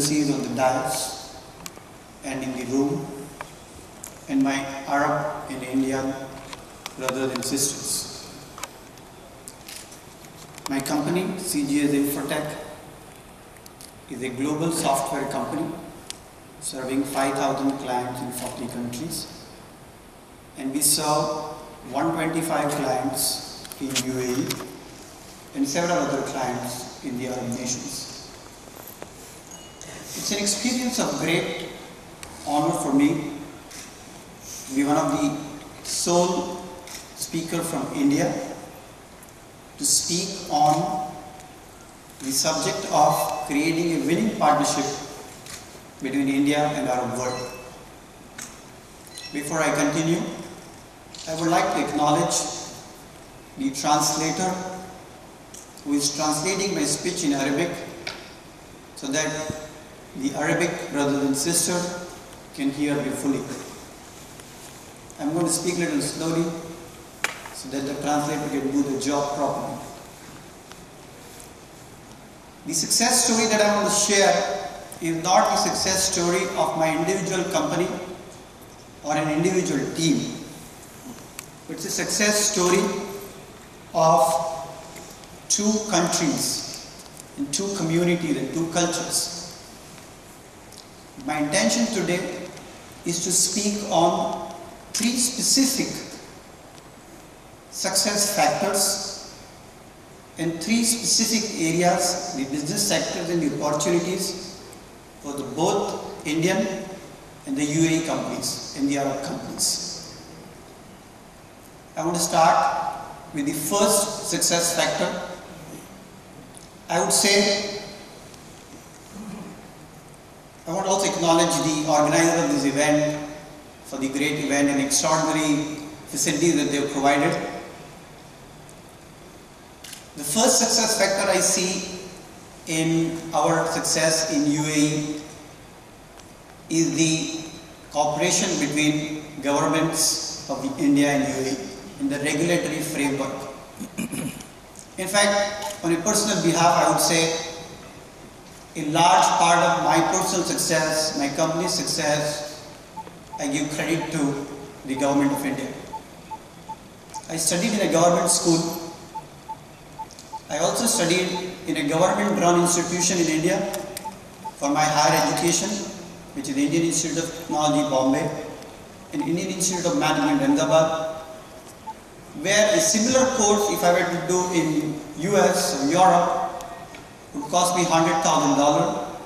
excellencies on the dais and in the room, and my Arab and Indian brothers and sisters. My company, CGS Infotech, is a global software company serving 5,000 clients in 40 countries, and we serve 125 clients in UAE and several other clients in the Arab nations. It's an experience of great honor for me to be one of the sole speakers from India to speak on the subject of creating a winning partnership between India and Arab world. Before I continue, I would like to acknowledge the translator who is translating my speech in Arabic so that the Arabic brothers and sisters can hear me fully. I'm going to speak a little slowly so that the translator can do the job properly. The success story that I want to share is not the success story of my individual company or an individual team. It's a success story of two countries and two communities and two cultures. My intention today is to speak on three specific success factors and three specific areas, the business sectors and the opportunities for the both Indian and the UAE companies and the Arab companies. I want to start with the first success factor. I would say, I want to also acknowledge the organizer of this event for the great event and extraordinary facilities that they have provided. The first success factor I see in our success in UAE is the cooperation between governments of the India and UAE in the regulatory framework. In fact, on a personal behalf, I would say a large part of my personal success, my company's success, I give credit to the government of India. I studied in a government school. I also studied in a government-run institution in India for my higher education, which is the Indian Institute of Technology, Bombay, and Indian Institute of Management, Ahmedabad, where a similar course, if I were to do in US or Europe, would cost me $100,000.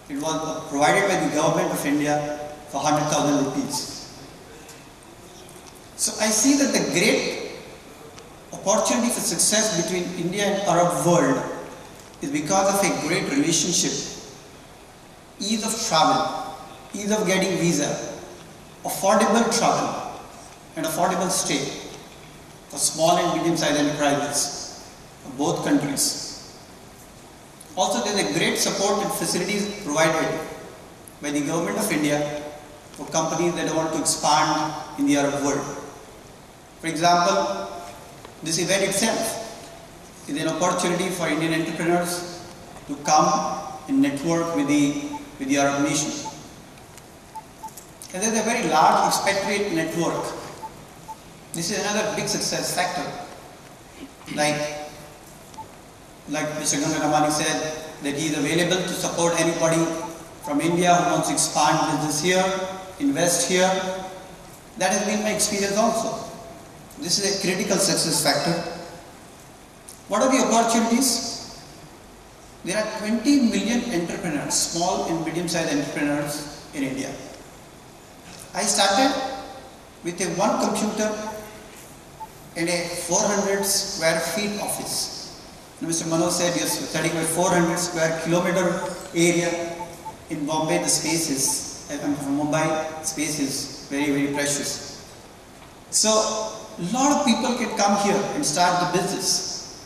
It was provided by the government of India for 100,000 rupees. So I see that the great opportunity for success between India and Arab world is because of a great relationship, ease of travel, ease of getting visa, affordable travel, and affordable stay for small and medium-sized enterprises of both countries. Also, there is a great support and facilities provided by the government of India for companies that want to expand in the Arab world. For example, this event itself is an opportunity for Indian entrepreneurs to come and network with the Arab nations. And there is a very large expatriate network. This is another big success factor. Like Mr. Gangan Ramani said, that he is available to support anybody from India who wants to expand business here, invest here. That has been my experience also. This is a critical success factor. What are the opportunities? There are 20 million entrepreneurs, small and medium-sized entrepreneurs in India. I started with a one computer and a 400 square feet office. And Mr. Manoj said, yes, studying a 400 square kilometer area in Bombay, the space is, I'm from Mumbai, space is very, very precious. So, a lot of people can come here and start the business.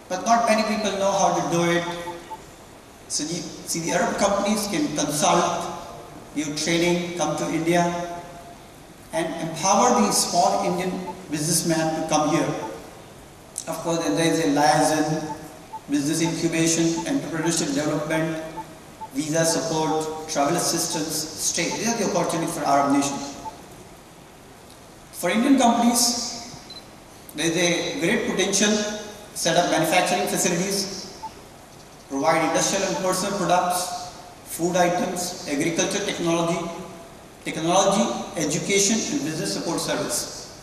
But not many people know how to do it. So, the Arab companies can consult, give training, come to India, and empower the small Indian businessman to come here. Of course, there is a liaison, business incubation, entrepreneurship development, visa support, travel assistance, stay. These are the opportunities for Arab nations. For Indian companies, there is a great potential to set up manufacturing facilities, provide industrial and personal products, food items, agriculture technology, education and business support service.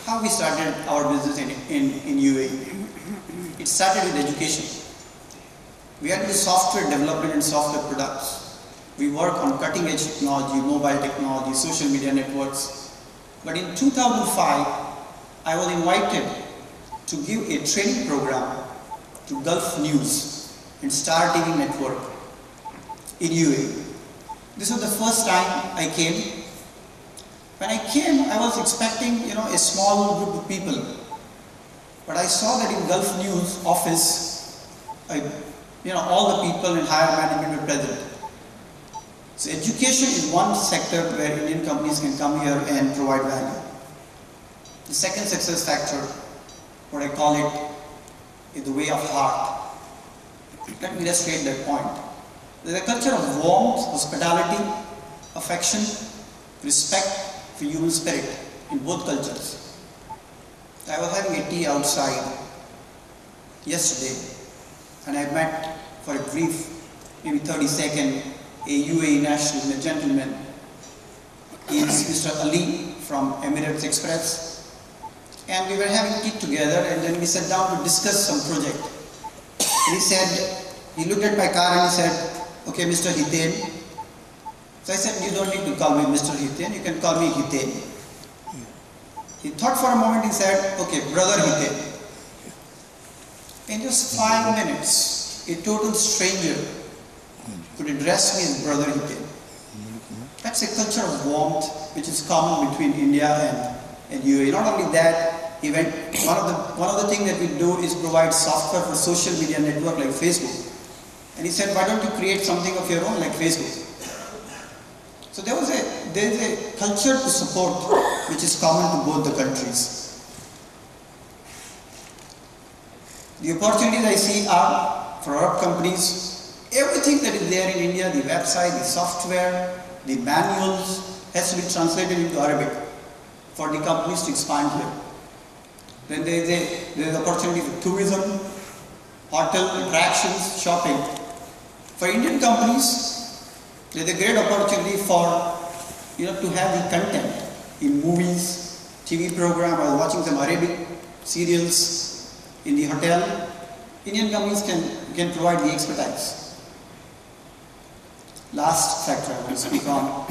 How we started our business in UAE? It started with education. We are into software development and software products. We work on cutting edge technology, mobile technology, social media networks. But in 2005, I was invited to give a training program to Gulf News and Star TV network in UAE. This was the first time I came. When I came, I was expecting, a small group of people. But I saw that in Gulf News office, all the people in higher management were present. So education is one sector where Indian companies can come here and provide value. The second success factor, what I call it, is the way of heart. Let me illustrate that point. There is a culture of warmth, hospitality, affection, respect for human spirit in both cultures. I was having a tea outside yesterday and I met for a brief, maybe 30-second, a UAE national, a gentleman. He is Mr. Ali from Emirates Express. And we were having tea together and then we sat down to discuss some project. And he said, he looked at my car and he said, okay, Mr. Hiten. So I said, you don't need to call me Mr. Hiten, you can call me Hiten. He thought for a moment, he said, okay, brother Hiten. In just 5 minutes, a total stranger could address me as brother Hiten. That's a culture of warmth which is common between India and UAE. Not only that, even one of the things that we do is provide software for social media network like Facebook. And he said, why don't you create something of your own like Facebook? So there is a culture to support which is common to both the countries. The opportunities I see are for Arab companies. Everything that is there in India, the website, the software, the manuals, has to be translated into Arabic for the companies to expand here. Then there is opportunity for tourism, hotel, attractions, shopping. For Indian companies, there is a great opportunity for to have the content in movies, TV program. I was watching some Arabic serials in the hotel. Indian companies can provide the expertise. Last factor I want to speak on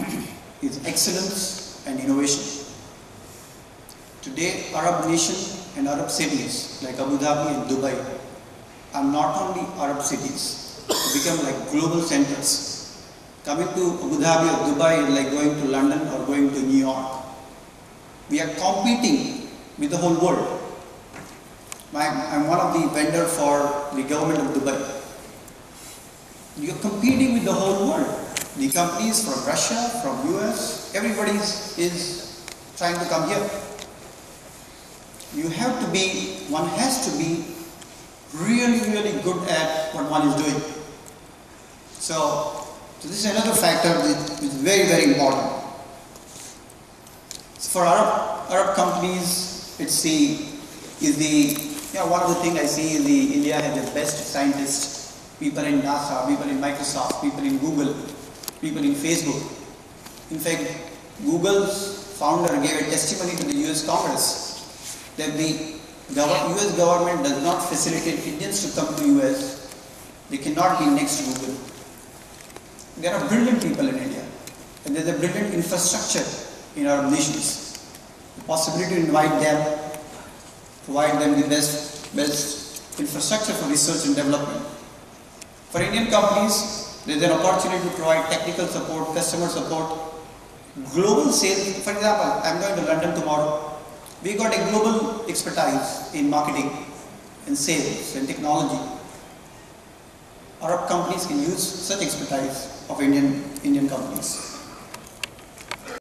is excellence and innovation. Today, Arab nations and Arab cities like Abu Dhabi and Dubai are not only Arab cities, they become like global centers. Coming to Abu Dhabi or Dubai is like going to London or going to New York. We are competing with the whole world. I'm one of the vendors for the government of Dubai. You're competing with the whole world. The companies from Russia, from US, everybody is trying to come here. One has to be really, really good at what one is doing. So this is another factor which is very, very important. So for Arab companies, one of the things I see is India has the best scientists. People in NASA, people in Microsoft, people in Google, people in Facebook. In fact, Google's founder gave a testimony to the US Congress that the US government does not facilitate Indians to come to US. They cannot be next to Google. There are brilliant people in India and there is a brilliant infrastructure in our nations. The possibility to invite them, provide them the best infrastructure for research and development. For Indian companies, there is an opportunity to provide technical support, customer support, global sales. For example, I am going to London tomorrow. We got a global expertise in marketing, in sales, and technology. Arab companies can use such expertise of Indian companies.